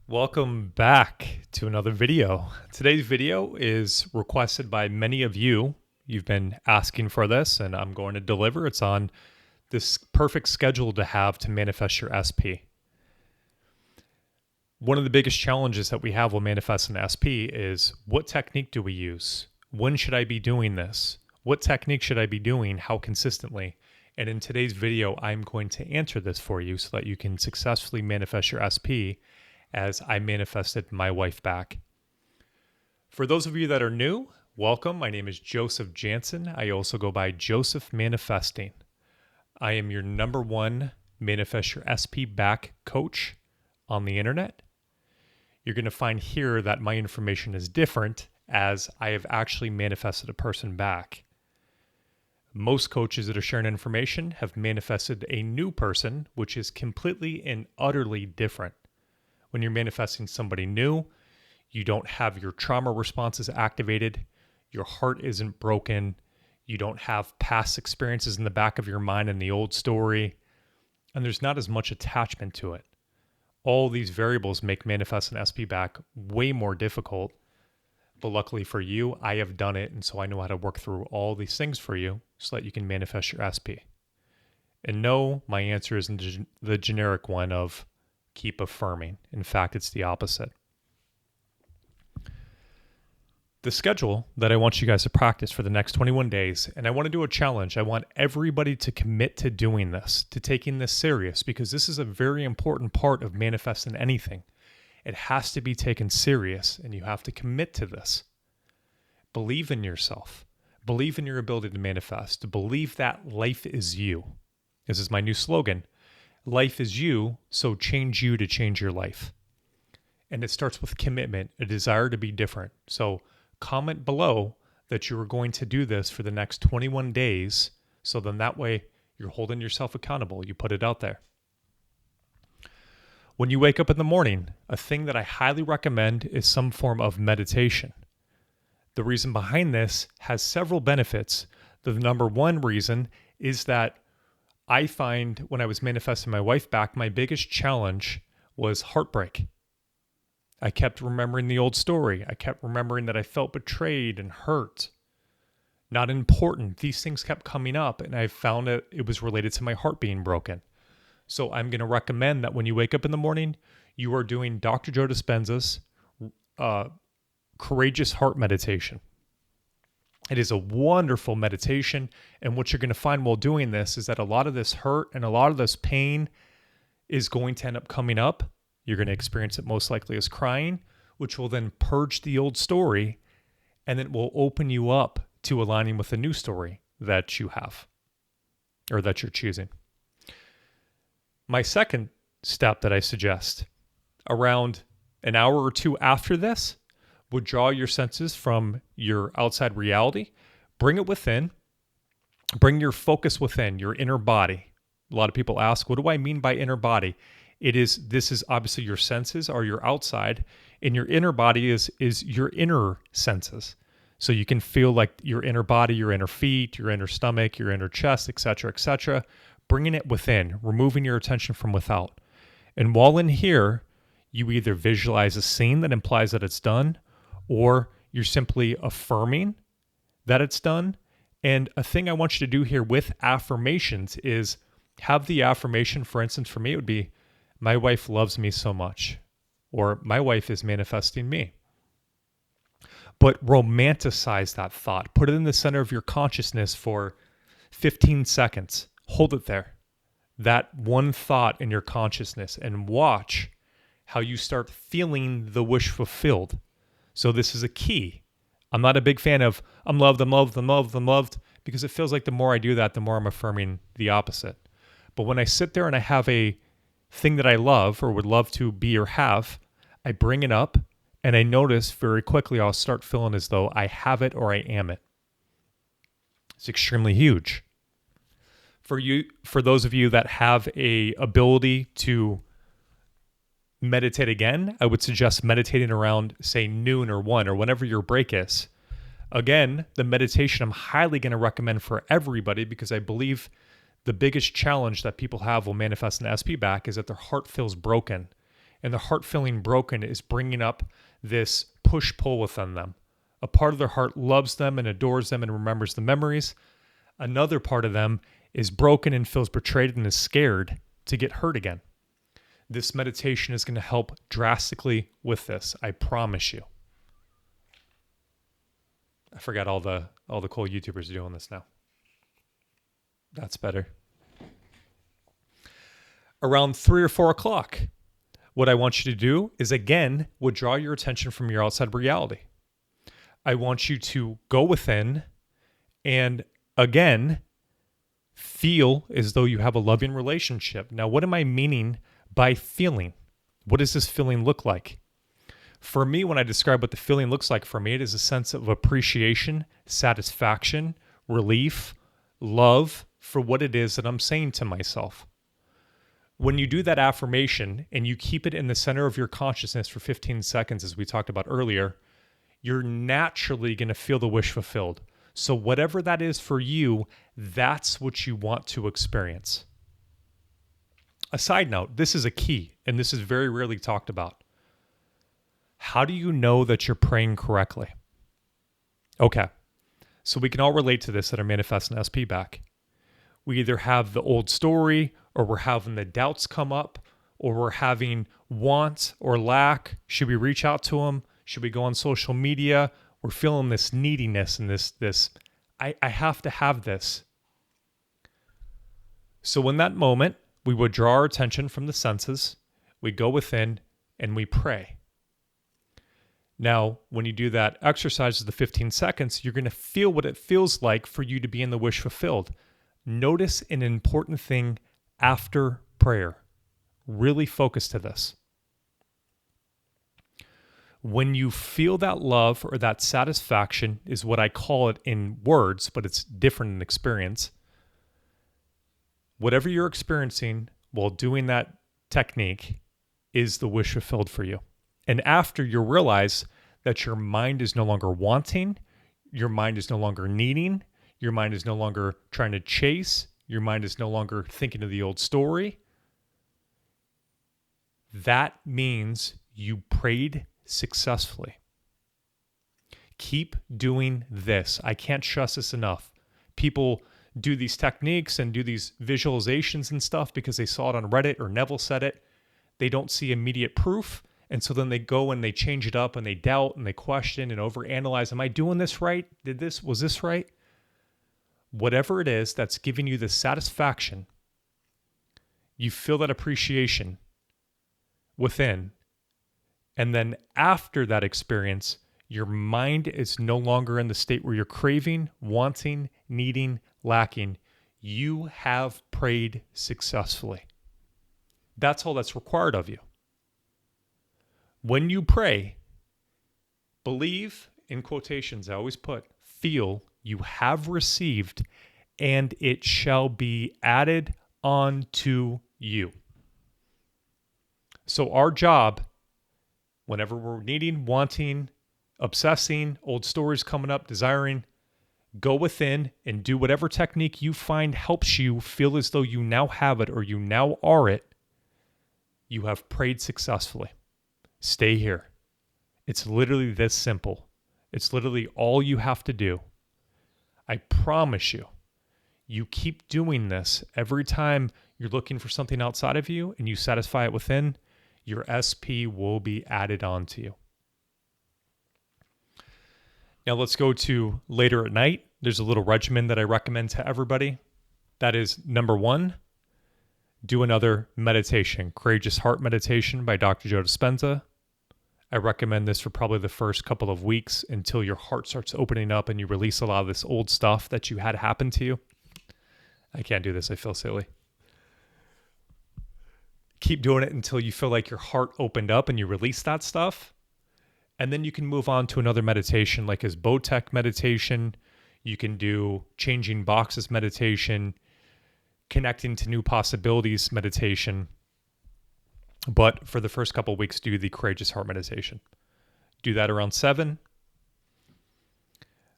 Welcome back to another video. Today's video is requested by many of you. You've been asking for this, and I'm going to deliver. It's on this perfect schedule to have to manifest your SP. One of the biggest challenges that we have while manifesting SP is, what technique do we use? When should I be doing this? What technique should I be doing? How consistently? And in today's video, I'm going to answer this for you so that you can successfully manifest your SP as I manifested my wife back. For those of you that are new, welcome. My name is Joseph Jansen. I also go by Joseph Manifesting. I am your number one Manifest Your SP Back coach on the internet. You're going to find here that my information is different as I have actually manifested a person back. Most coaches that are sharing information have manifested a new person, which is completely and utterly different. When you're manifesting somebody new, you don't have your trauma responses activated, your heart isn't broken, you don't have past experiences in the back of your mind and the old story, and there's not as much attachment to it. All these variables make manifesting SP back way more difficult, but luckily for you, I have done it, and so I know how to work through all these things for you so that you can manifest your SP. And no, my answer isn't the generic one of keep affirming. In fact, it's the opposite. The schedule that I want you guys to practice for the next 21 days, and I want to do a challenge. I want everybody to commit to doing this, to taking this serious, because this is a very important part of manifesting anything. It has to be taken serious, and you have to commit to this. Believe in yourself. Believe in your ability to manifest. Believe that life is you. This is my new slogan. Life is you, so change you to change your life. And it starts with commitment, a desire to be different. So comment below that you are going to do this for the next 21 days. So then that way you're holding yourself accountable. You put it out there. When you wake up in the morning, a thing that I highly recommend is some form of meditation. The reason behind this has several benefits. The number one reason is that I find when I was manifesting my wife back, my biggest challenge was heartbreak. I kept remembering the old story. I kept remembering that I felt betrayed and hurt. Not important. These things kept coming up, and I found that it was related to my heart being broken. So I'm going to recommend that when you wake up in the morning, you are doing Dr. Joe Dispenza's Courageous Heart Meditation. It is a wonderful meditation, and what you're going to find while doing this is that a lot of this hurt and a lot of this pain is going to end up coming up. You're going to experience it most likely as crying, which will then purge the old story, and it will open you up to aligning with the new story that you have or that you're choosing. My second step that I suggest, around an hour or two after this, would draw your senses from your outside reality, bring it within, bring your focus within, your inner body. A lot of people ask, what do I mean by inner body? This is obviously your senses are your outside, and your inner body is your inner senses. So you can feel like your inner body, your inner feet, your inner stomach, your inner chest, etc., bringing it within, removing your attention from without. And while in here, you either visualize a scene that implies that it's done, or you're simply affirming that it's done. And a thing I want you to do here with affirmations is have the affirmation, for instance, for me, it would be, my wife loves me so much, or my wife is manifesting me. But romanticize that thought. Put it in the center of your consciousness for 15 seconds. Hold it there. That one thought in your consciousness, and watch how you start feeling the wish fulfilled. So this is a key. I'm not a big fan of I'm loved, I'm loved, I'm loved, I'm loved, because it feels like the more I do that, the more I'm affirming the opposite. But when I sit there and I have a thing that I love or would love to be or have, I bring it up and I notice very quickly I'll start feeling as though I have it or I am it. It's extremely huge. For those of you that have a ability to meditate again, I would suggest meditating around, say, noon or 1 or whenever your break is. Again, the meditation I'm highly going to recommend for everybody because I believe the biggest challenge that people have will manifest in SP back is that their heart feels broken and their heart feeling broken is bringing up this push-pull within them. A part of their heart loves them and adores them and remembers the memories. Another part of them is broken and feels betrayed and is scared to get hurt again. This meditation is going to help drastically with this. I promise you. I forgot all the cool YouTubers are doing this now. That's better. Around 3 or 4 o'clock, what I want you to do is, again, withdraw your attention from your outside reality. I want you to go within and, again, feel as though you have a loving relationship. Now, what am I meaning by feeling? What does this feeling look like? For me, when I describe what the feeling looks like for me, it is a sense of appreciation, satisfaction, relief, love for what it is that I'm saying to myself. When you do that affirmation and you keep it in the center of your consciousness for 15 seconds, as we talked about earlier, you're naturally going to feel the wish fulfilled. So whatever that is for you, that's what you want to experience. A side note, this is a key, and this is very rarely talked about. How do you know that you're praying correctly? Okay, so we can all relate to this that are manifesting SP back. We either have the old story, or we're having the doubts come up, or we're having want or lack. Should we reach out to them? Should we go on social media? We're feeling this neediness and this I have to have this. So in that moment, we withdraw our attention from the senses, we go within, and we pray. Now, when you do that exercise of the 15 seconds, you're going to feel what it feels like for you to be in the wish fulfilled. Notice an important thing after prayer. Really focus to this. When you feel that love or that satisfaction is what I call it in words, but it's different in experience. Whatever you're experiencing while doing that technique is the wish fulfilled for you. And after you realize that your mind is no longer wanting, your mind is no longer needing, your mind is no longer trying to chase, your mind is no longer thinking of the old story, that means you prayed successfully. Keep doing this. I can't stress this enough. People do these techniques and do these visualizations and stuff because they saw it on Reddit or Neville said it. They don't see immediate proof. And so then they go and they change it up and they doubt and they question and overanalyze. Am I doing this right? Was this right? Whatever it is that's giving you the satisfaction, you feel that appreciation within. And then after that experience, your mind is no longer in the state where you're craving, wanting, needing, lacking. You have prayed successfully. That's all that's required of you. When you pray, believe, in quotations, I always put, feel you have received, and it shall be added onto you. So our job, whenever we're needing, wanting, obsessing, old stories coming up, desiring, go within and do whatever technique you find helps you feel as though you now have it or you now are it. You have prayed successfully. Stay here. It's literally this simple. It's literally all you have to do. I promise you, you keep doing this every time you're looking for something outside of you and you satisfy it within, your SP will be added onto you. Now let's go to later at night. There's a little regimen that I recommend to everybody. That is, number 1, do another meditation, Courageous Heart Meditation by Dr. Joe Dispenza. I recommend this for probably the first couple of weeks until your heart starts opening up and you release a lot of this old stuff that you had happen to you. I can't do this. I feel silly. Keep doing it until you feel like your heart opened up and you release that stuff. And then you can move on to another meditation like his Botech meditation. You can do changing boxes meditation, connecting to new possibilities meditation. But for the first couple of weeks, do the Courageous Heart meditation. Do that around 7.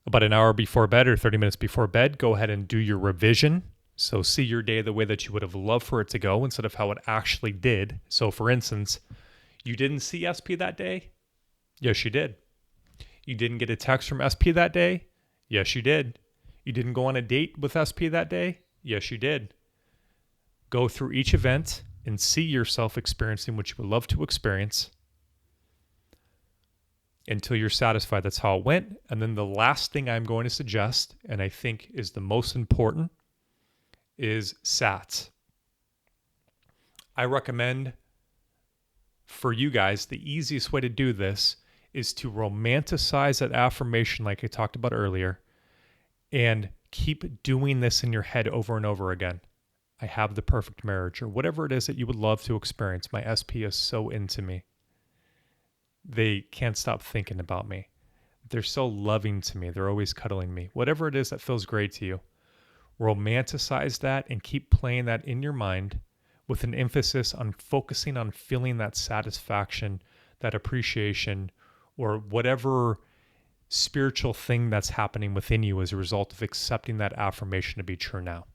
About an hour before bed or 30 minutes before bed, go ahead and do your revision. So see your day the way that you would have loved for it to go instead of how it actually did. So for instance, You didn't see SP that day? Yes, you did. You didn't get a text from SP that day? Yes, you did. You didn't go on a date with SP that day? Yes, you did. Go through each event and see yourself experiencing what you would love to experience until you're satisfied that's how it went. And then the last thing I'm going to suggest, and I think is the most important, is SATs. I recommend for you guys, the easiest way to do this is to romanticize that affirmation like I talked about earlier and keep doing this in your head over and over again. I have the perfect marriage, or whatever it is that you would love to experience. My SP is so into me. They can't stop thinking about me. They're so loving to me. They're always cuddling me. Whatever it is that feels great to you, romanticize that and keep playing that in your mind with an emphasis on focusing on feeling that satisfaction, that appreciation, or whatever spiritual thing that's happening within you as a result of accepting that affirmation to be true now,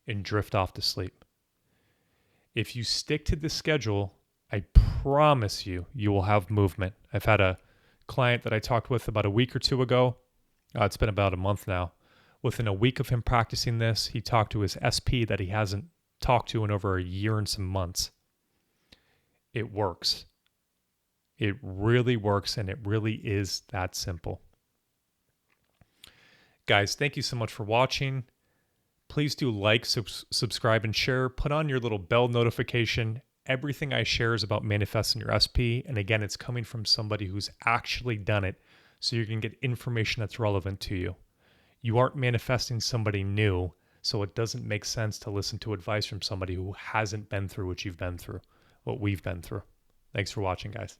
and drift off to sleep. If you stick to the schedule, I promise you, you will have movement. I've had a client that I talked with about a week or two ago. It's been about a month now. Within a week of him practicing this, he talked to his SP that he hasn't talked to in over a year and some months. It works. It really works, and it really is that simple. Guys, thank you so much for watching. Please do like, subscribe, and share. Put on your little bell notification. Everything I share is about manifesting your SP. And again, it's coming from somebody who's actually done it, so you can get information that's relevant to you. You aren't manifesting somebody new, so it doesn't make sense to listen to advice from somebody who hasn't been through what you've been through, what we've been through. Thanks for watching, guys.